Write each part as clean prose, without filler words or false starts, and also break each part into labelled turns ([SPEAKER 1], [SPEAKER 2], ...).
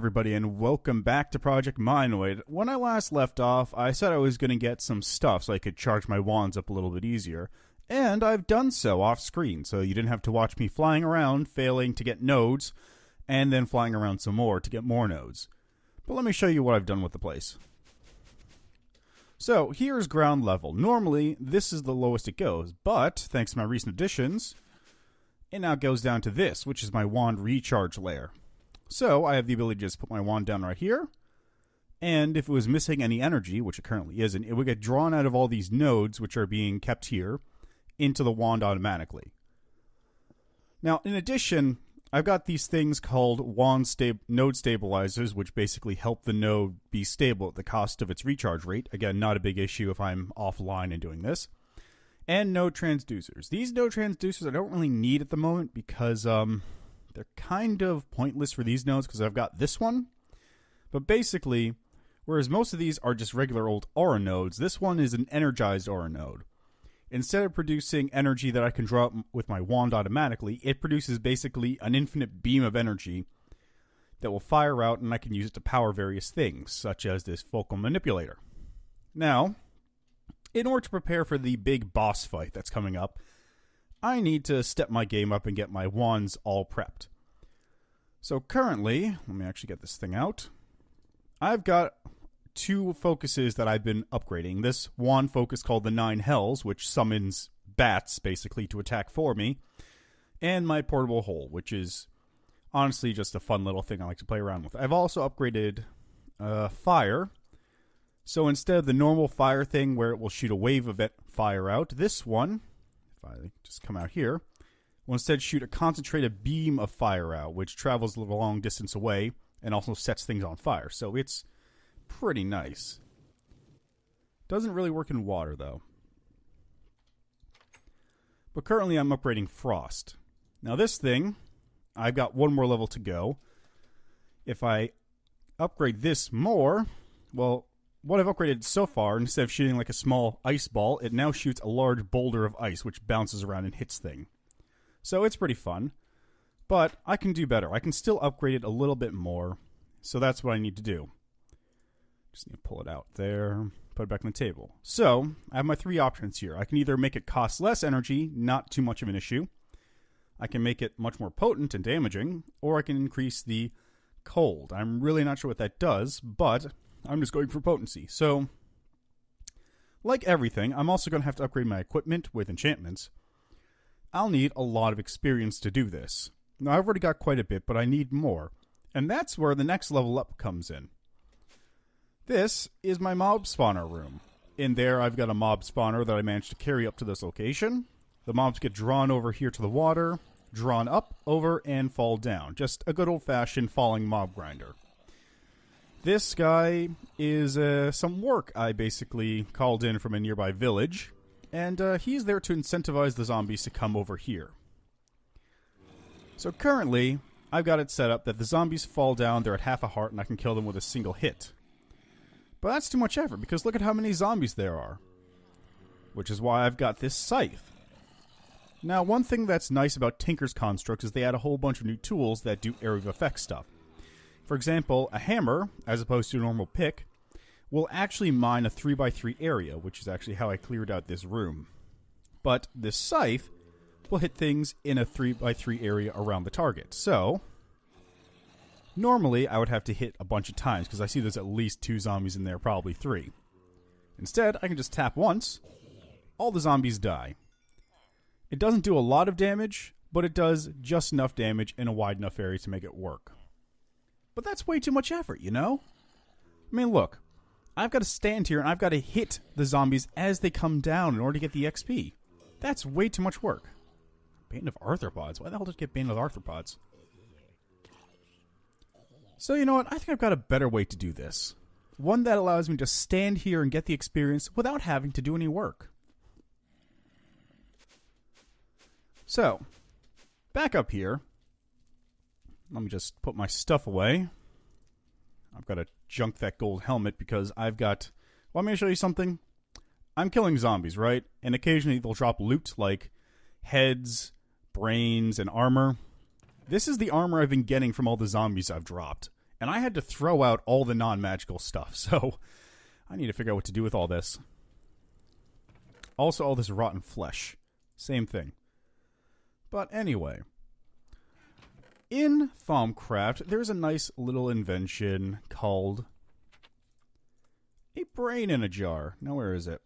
[SPEAKER 1] everybody, and welcome back to Project Mineoid. When I last left off, I said I was going to get some stuff so I could charge my wands up a little bit easier, and I've done so off-screen, so you didn't have to watch me flying around, failing to get nodes, and then flying around some more to get more nodes. But let me show you what I've done with the place. So, here's ground level. Normally, this is the lowest it goes, but, thanks to my recent additions, it now goes down to this, which is my wand recharge layer. So, I have the ability to just put my wand down right here, and if it was missing any energy, which it currently isn't, it would get drawn out of all these nodes, which are being kept here, into the wand automatically. Now, in addition, I've got these things called node stabilizers, which basically help the node be stable at the cost of its recharge rate. Again, not a big issue if I'm offline and doing this. And node transducers. These node transducers I don't really need at the moment because they're kind of pointless for these nodes because I've got this one. But basically, whereas most of these are just regular old aura nodes, this one is an energized aura node. Instead of producing energy that I can draw up with my wand automatically, it produces basically an infinite beam of energy that will fire out, and I can use it to power various things, such as this focal manipulator. Now, in order to prepare for the big boss fight that's coming up, I need to step my game up and get my wands all prepped. So currently, let me actually get this thing out. I've got two focuses that I've been upgrading. This wand focus called the 9 Hells, which summons bats, basically, to attack for me. And my portable hole, which is honestly just a fun little thing I like to play around with. I've also upgraded fire. So instead of the normal fire thing where it will shoot a wave of fire out, this one, if I just come out here, will instead shoot a concentrated beam of fire out, which travels a long distance away and also sets things on fire. So it's pretty nice. Doesn't really work in water, though. But currently I'm upgrading frost. Now this thing, I've got one more level to go. If I upgrade this more, well, what I've upgraded so far, instead of shooting like a small ice ball, it now shoots a large boulder of ice, which bounces around and hits things. So it's pretty fun. But I can do better. I can still upgrade it a little bit more. So that's what I need to do. Just need to pull it out there, put it back on the table. So, I have my three options here. I can either make it cost less energy, not too much of an issue. I can make it much more potent and damaging, or I can increase the cold. I'm really not sure what that does, but I'm just going for potency. So, like everything, I'm also going to have to upgrade my equipment with enchantments. I'll need a lot of experience to do this. Now, I've already got quite a bit, but I need more. And that's where the next level up comes in. This is my mob spawner room. In there, I've got a mob spawner that I managed to carry up to this location. The mobs get drawn over here to the water, drawn up, over, and fall down. Just a good old-fashioned falling mob grinder. This guy is some work I basically called in from a nearby village, and he's there to incentivize the zombies to come over here. So currently, I've got it set up that the zombies fall down, they're at half a heart, and I can kill them with a single hit. But that's too much effort, because look at how many zombies there are. Which is why I've got this scythe. Now, one thing that's nice about Tinker's constructs is they add a whole bunch of new tools that do area of effect stuff. For example, a hammer, as opposed to a normal pick, will actually mine a 3x3 area, which is actually how I cleared out this room. But this scythe will hit things in a 3x3 area around the target. So, normally I would have to hit a bunch of times, because I see there's at least 2 zombies in there, probably 3. Instead, I can just tap once, all the zombies die. It doesn't do a lot of damage, but it does just enough damage in a wide enough area to make it work. But that's way too much effort, you know? I mean, look, I've got to stand here and I've got to hit the zombies as they come down in order to get the XP. That's way too much work. Bane of arthropods? Why the hell did I get Bane of arthropods? So you know what, I think I've got a better way to do this. One that allows me to stand here and get the experience without having to do any work. So, back up here. Let me just put my stuff away. I've got to junk that gold helmet because I've got... Want me to show you something? I'm killing zombies, right? And occasionally they'll drop loot like heads, brains, and armor. This is the armor I've been getting from all the zombies I've dropped. And I had to throw out all the non-magical stuff, so I need to figure out what to do with all this. Also, all this rotten flesh. Same thing. But anyway, in Thaumcraft, there's a nice little invention called a brain in a jar. Now, where is it?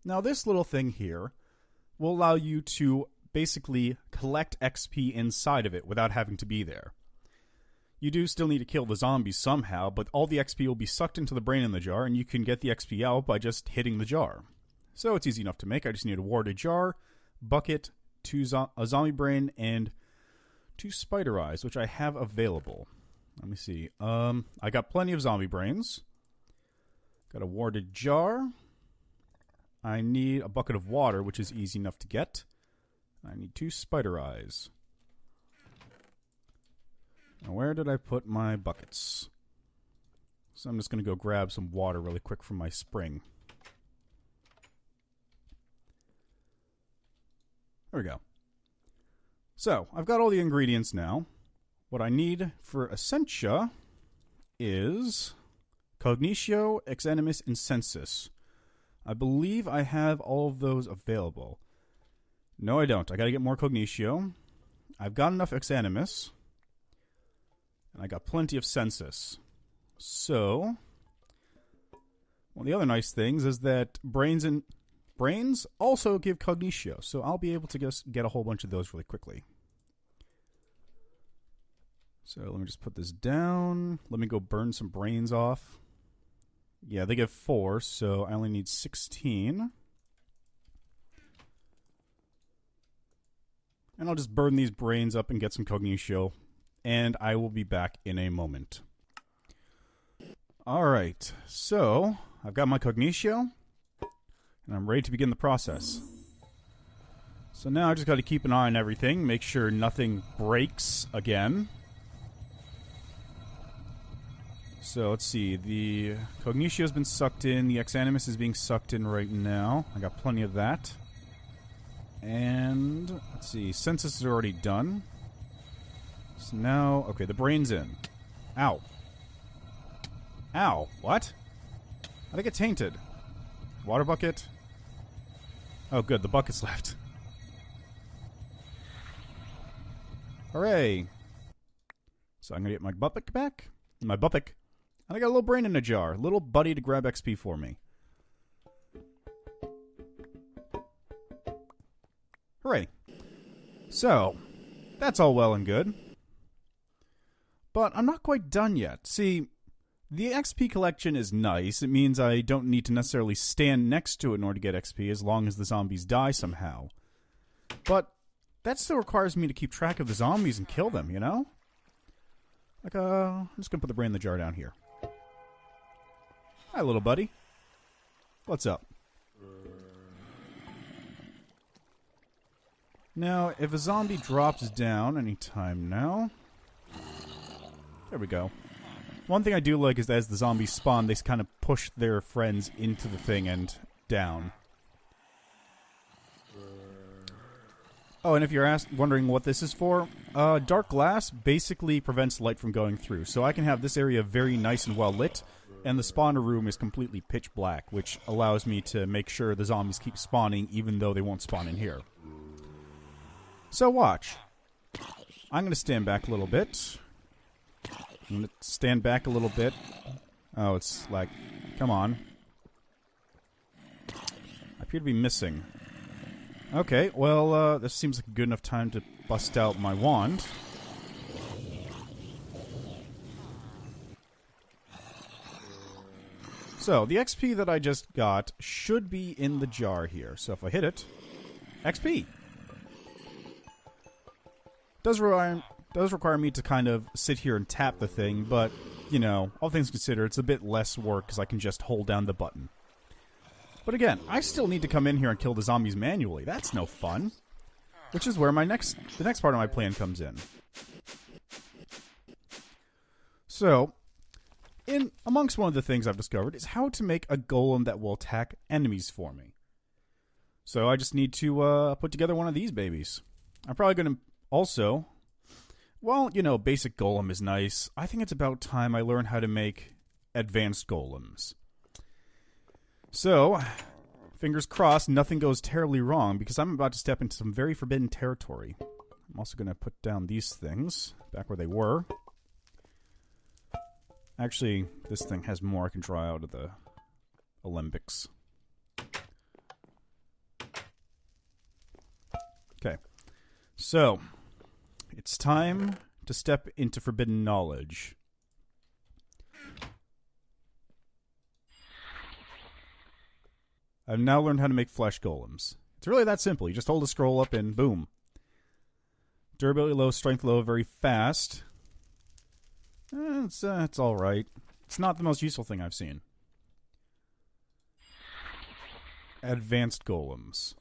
[SPEAKER 1] Now, this little thing here will allow you to basically collect XP inside of it without having to be there. You do still need to kill the zombies somehow, but all the XP will be sucked into the brain in the jar, and you can get the XP out by just hitting the jar. So it's easy enough to make. I just need a warded jar, bucket, a zombie brain, and 2 spider eyes, which I have available. Let me see. I got plenty of zombie brains. Got a warded jar. I need a bucket of water, which is easy enough to get. I need 2 spider eyes. Now, where did I put my buckets? So I'm just going to go grab some water really quick from my spring. There we go. So, I've got all the ingredients now. What I need for Essentia is Cognitio, Exanimus, and Sensus. I believe I have all of those available. No, I don't. I gotta get more Cognitio. I've got enough Exanimus. And I got plenty of Sensus. So, one of the other nice things is that brains also give Cognitio, so I'll be able to just get a whole bunch of those really quickly. So let me just put this down. Let me go burn some brains off. Yeah, they give 4, so I only need 16. And I'll just burn these brains up and get some Cognitio. And I will be back in a moment. Alright, so I've got my Cognitio. And I'm ready to begin the process. So now I just got to keep an eye on everything. Make sure nothing breaks again. So let's see. The Cognitio has been sucked in. The Exanimus is being sucked in right now. I got plenty of that. And let's see. Sensus is already done. So now, okay, the brain's in. Ow. Ow. What? How'd I get tainted? Water bucket? Oh, good. The bucket's left. Hooray. So I'm going to get my bucket back. My bucket. And I got a little brain in a jar. Little buddy to grab XP for me. Hooray. So, that's all well and good. But I'm not quite done yet. See, the XP collection is nice. It means I don't need to necessarily stand next to it in order to get XP as long as the zombies die somehow. But that still requires me to keep track of the zombies and kill them, you know? Like, I'm just going to put the brain in the jar down here. Hi, little buddy. What's up? Now, if a zombie drops down anytime now... There we go. One thing I do like is that as the zombies spawn, they kind of push their friends into the thing and down. Oh, and if you're wondering what this is for, dark glass basically prevents light from going through. So I can have this area very nice and well lit, and the spawner room is completely pitch black, which allows me to make sure the zombies keep spawning even though they won't spawn in here. So watch. I'm going to stand back a little bit. I'm going to stand back a little bit. Oh, it's like, come on. I appear to be missing. Okay, well, this seems like a good enough time to bust out my wand. So, the XP that I just got should be in the jar here. So if I hit it, XP! Does require me to kind of sit here and tap the thing, but, you know, all things considered, it's a bit less work because I can just hold down the button. But again, I still need to come in here and kill the zombies manually. That's no fun. Which is where the next part of my plan comes in. So, amongst one of the things I've discovered is how to make a golem that will attack enemies for me. So I just need to put together one of these babies. I'm probably going to also... Well, you know, basic golem is nice. I think it's about time I learn how to make advanced golems. So, fingers crossed nothing goes terribly wrong, because I'm about to step into some very forbidden territory. I'm also going to put down these things back where they were. Actually, this thing has more I can draw out of the alembics. Okay. So, it's time to step into forbidden knowledge. I've now learned how to make flesh golems. It's really that simple. You just hold the scroll up and boom. Durability low, strength low, very fast. It's alright. It's not the most useful thing I've seen. Advanced golems.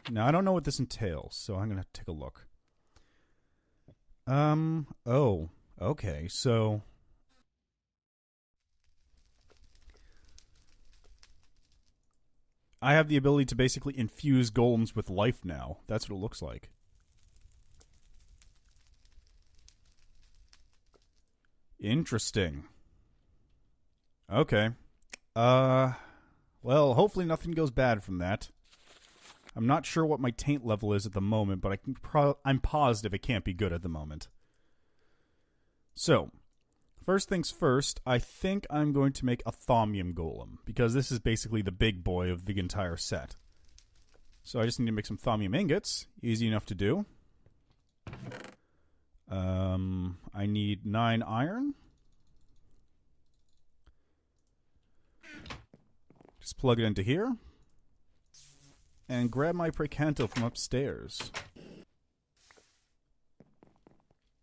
[SPEAKER 1] Now, I don't know what this entails, so I'm going to take a look. Oh, okay, so... I have the ability to basically infuse golems with life now. That's what it looks like. Interesting. Okay. Well, hopefully nothing goes bad from that. I'm not sure what my taint level is at the moment, but I'm positive it can't be good at the moment. So, first things first, I think I'm going to make a thaumium golem, because this is basically the big boy of the entire set. So I just need to make some thaumium ingots. Easy enough to do. I need 9 iron. Just plug it into here. And grab my precanto from upstairs.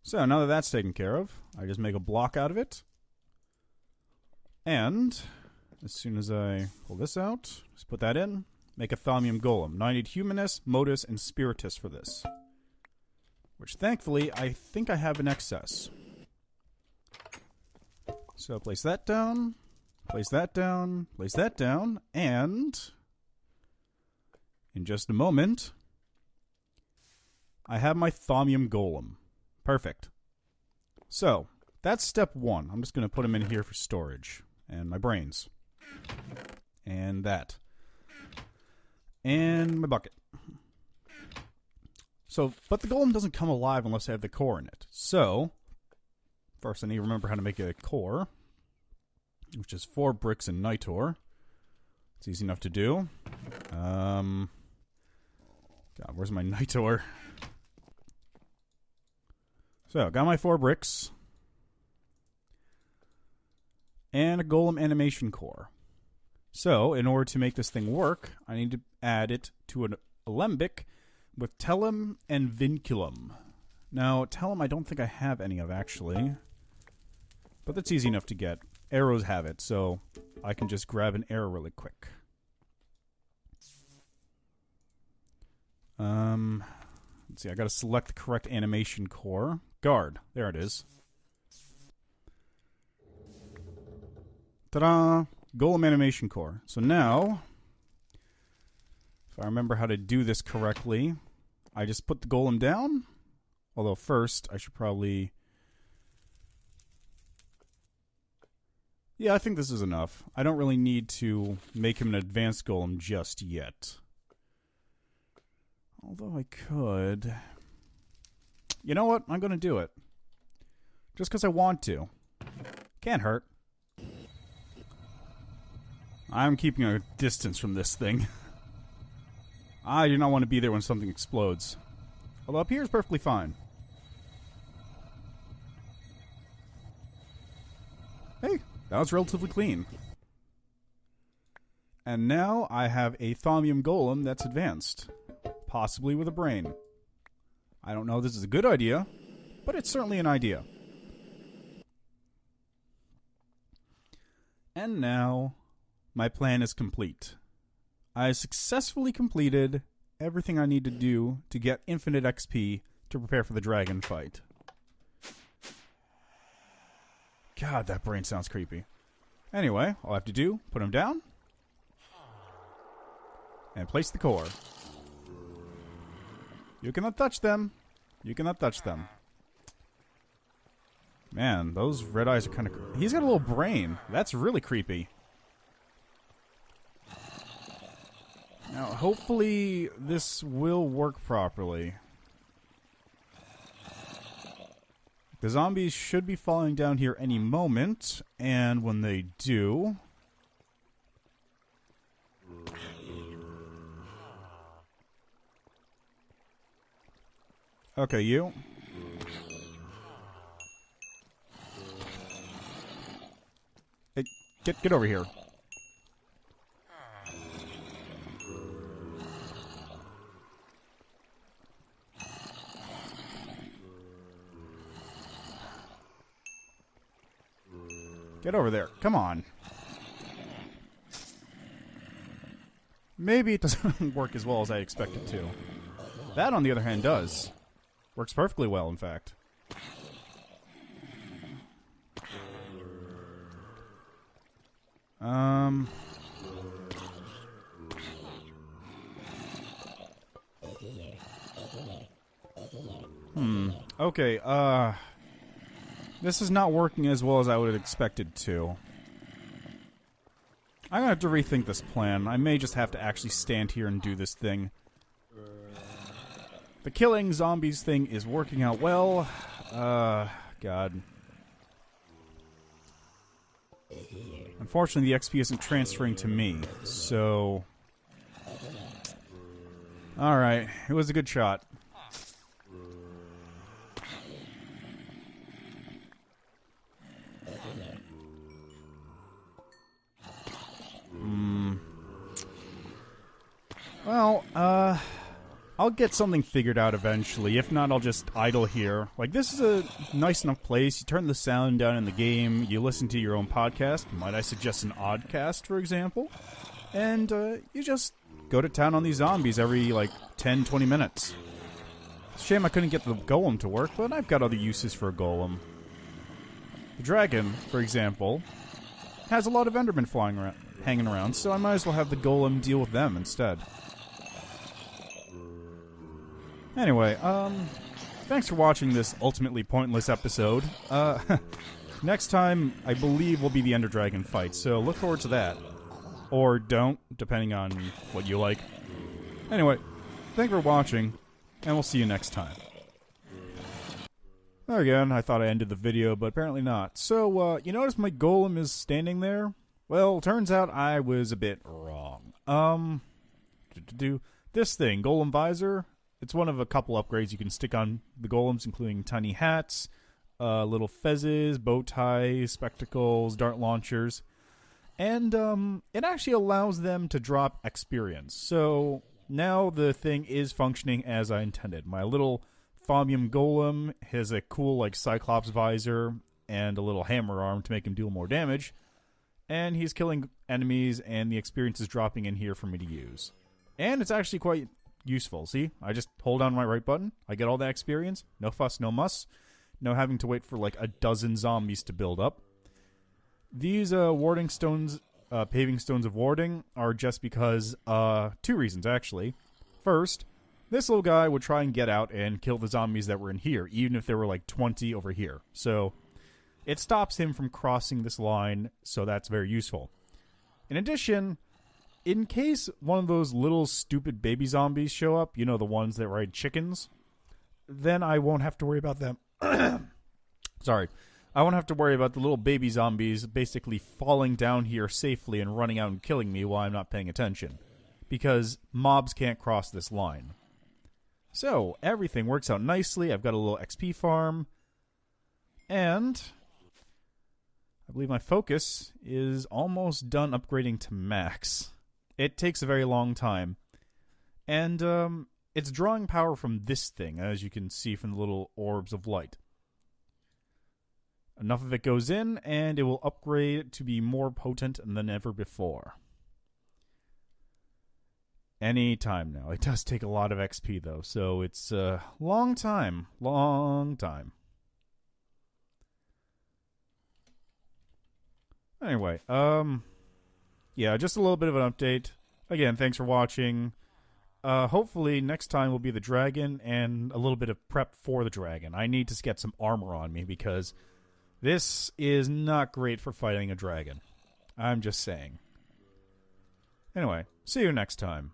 [SPEAKER 1] So now that that's taken care of, I just make a block out of it. And as soon as I pull this out, just put that in, make a thaumium golem. Now I need humanus, modus, and spiritus for this. Which thankfully, I think I have in excess. So place that down, place that down, place that down, and in just a moment, I have my thaumium golem. Perfect. So, that's step 1. I'm just going to put them in here for storage. And my brains. And that. And my bucket. So, but the golem doesn't come alive unless I have the core in it. So, first I need to remember how to make a core, which is 4 bricks and night ore. It's easy enough to do. God, where's my night ore? So, got my 4 bricks. And a golem animation core. So, in order to make this thing work, I need to add it to an alembic with tellum and vinculum. Now, tellum I don't think I have any of, actually. But that's easy enough to get. Arrows have it, so I can just grab an arrow really quick. Let's see, I gotta select the correct animation core. Guard. There it is. Ta-da! Golem animation core. So now, if I remember how to do this correctly, I just put the golem down. Although first, I should probably... Yeah, I think this is enough. I don't really need to make him an advanced golem just yet. Although I could... You know what? I'm going to do it. Just because I want to. Can't hurt. I'm keeping a distance from this thing. I do not want to be there when something explodes. Although up here is perfectly fine. Hey, that was relatively clean. And now I have a thaumium golem that's advanced. Possibly with a brain. I don't know if this is a good idea, but it's certainly an idea. And now, my plan is complete. I successfully completed everything I need to do to get infinite XP to prepare for the dragon fight. God, that brain sounds creepy. Anyway, all I have to do, put him down, and place the core. You cannot touch them. You cannot touch them. Man, those red eyes are kind of... He's got a little brain. That's really creepy. Now, hopefully this will work properly. The zombies should be falling down here any moment, and when they do... Okay, you. Hey, get over here. Get over there. Come on. Maybe it doesn't work as well as I expected it to. That, on the other hand, does. Works perfectly well, in fact. Okay, this is not working as well as I would have expected to. I'm gonna have to rethink this plan. I may just have to actually stand here and do this thing. The killing zombies thing is working out well. God. Unfortunately, the XP isn't transferring to me, so... Alright, it was a good shot. Well, I'll get something figured out eventually. If not, I'll just idle here. Like, this is a nice enough place. You turn the sound down in the game. You listen to your own podcast. Might I suggest an oddcast, for example? And you just go to town on these zombies every, like, 10, 20 minutes. It's a shame I couldn't get the golem to work, but I've got other uses for a golem. The dragon, for example, has a lot of endermen flying around, hanging around, so I might as well have the golem deal with them instead. Anyway, thanks for watching this ultimately pointless episode. Next time, I believe, will be the Ender Dragon fight, so look forward to that. Or don't, depending on what you like. Anyway, thanks for watching, and we'll see you next time. There again, I thought I ended the video, but apparently not. So, you notice my golem is standing there? Well, turns out I was a bit wrong. This thing, Golem Visor... It's one of a couple upgrades you can stick on the golems, including tiny hats, little fezzes, bow ties, spectacles, dart launchers. And it actually allows them to drop experience. So now the thing is functioning as I intended. My little Thaumium golem has a cool like Cyclops visor and a little hammer arm to make him deal more damage. And he's killing enemies, and the experience is dropping in here for me to use. And it's actually quite... useful. See? I just hold down my right button. I get all that experience. No fuss, no muss. No having to wait for like a dozen zombies to build up. These warding stones, paving stones of warding, are just because, two reasons actually. First, this little guy would try and get out and kill the zombies that were in here, even if there were like 20 over here. So, it stops him from crossing this line, so that's very useful. In addition... in case one of those little stupid baby zombies show up, you know, the ones that ride chickens, then I won't have to worry about them. Sorry. I won't have to worry about the little baby zombies basically falling down here safely and running out and killing me while I'm not paying attention. Because mobs can't cross this line. So, everything works out nicely. I've got a little XP farm. And... I believe my focus is almost done upgrading to max. It takes a very long time. And it's drawing power from this thing, as you can see from the little orbs of light. Enough of it goes in, and it will upgrade to be more potent than ever before. Any time now. It does take a lot of XP, though, so it's a long time. Long time. Anyway, yeah, just a little bit of an update. Again, thanks for watching. Hopefully, next time will be the dragon and a little bit of prep for the dragon. I need to get some armor on me because This is not great for fighting a dragon. I'm just saying. Anyway, see you next time.